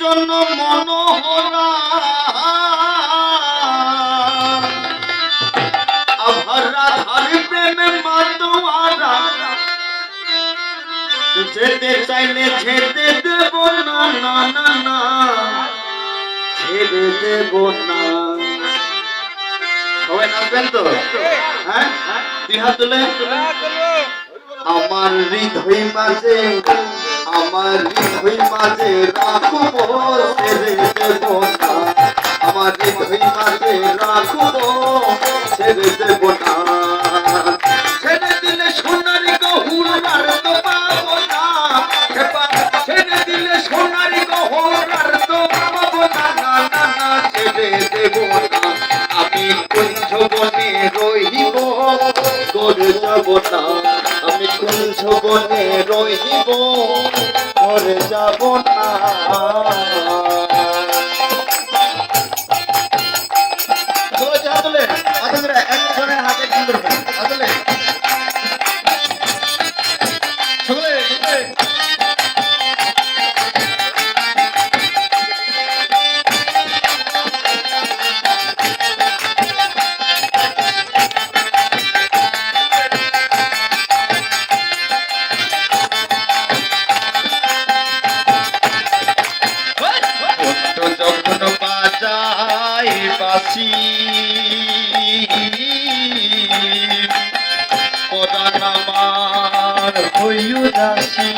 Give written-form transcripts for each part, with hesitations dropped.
জন মনোহরা আবার রাধার প্রেমে মাতোয়ারা যেতে চাইলে যেতে দেব না না না না ছেড়ে দেব না। সবাই নাচবেন তো? হ্যাঁ, দুই হাত তুলে। আমার হৃদয় মাঝে রাখবো ছেড়ে দেব না। আমার হৃদয় মাঝে রাখবো ছেড়ে দেব না। ছেড়ে দিলে সোনার গহুর আর তো পাবো না। ছেড়ে দিলে সোনার গহুর আর তো পাবো না না না না ছেড়ে দেব না। আমি কুঞ্জ বনে রহিব করে যাব না। আমি কুঞ্জ বনে রহিব করে যাব না। একজনের হাতে সুন্দর আসলে যখন বাজাই বাসি পরাণ আমার হইউ দাসী।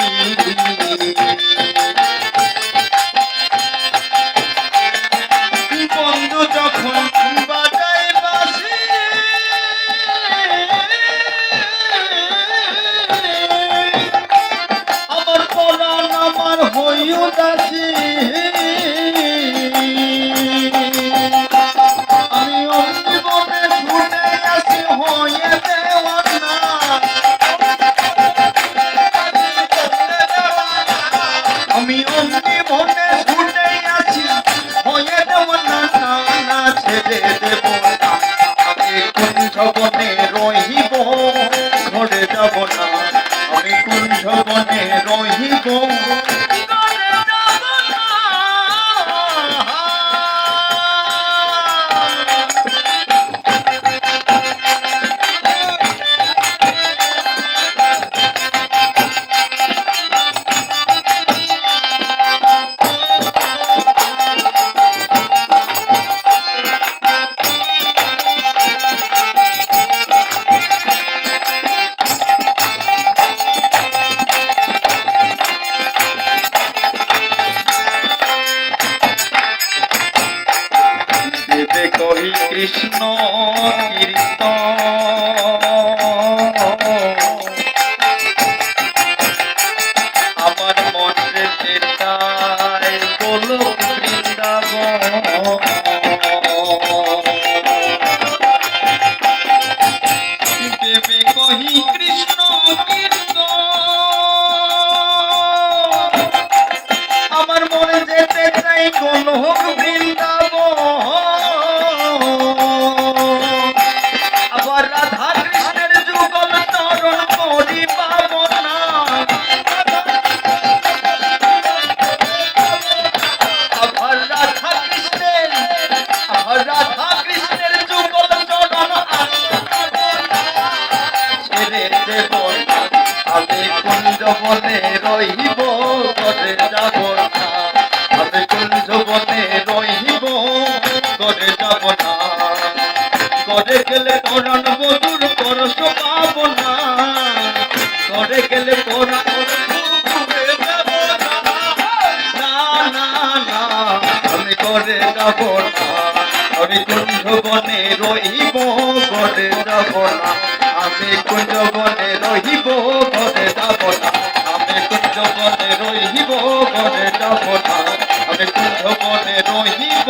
বন্ধু যখন বাজাই বাসি আমার পরাণ আমার হইউ দাসী। আমি অমনি মনে ছুটে আছি হয়ে দেব না না ছেড়ে দেব না। আমি কুঞ্জ বনে রহিব ঘরে যাব না। আমি কুঞ্জ বনে রহিব কহি কৃষ্ণ কীর্তন আমার মনে চেতায় গোলক বৃন্দাবন। দেবে কহি কৃষ্ণ কীর্তন আমার মনে যেতে চাই গোলক বৃন্দাবন। আবার রাধা কৃষ্ণের যুগল চরণ করি পাবো না। আবার রাধা কৃষ্ণের যুগল চরণ ছেড়ে দেব না। আমি কুঞ্জ বনে রহিব করে যাব না। আমি কুঞ্জ বনে রহিব করে যাব না। করে গেলে পরাণ বধুর পরশ পাব না। করে গেলে পরাণ না না না আমি করে যাব না। আমি কুঞ্জ বনে রহিব করে যাব না। আমি কুঞ্জ বনে রহিব করে যাব না। আমি কুঞ্জ বনে রহিব করে যাব না। আমি কুঞ্জ বনে রহিব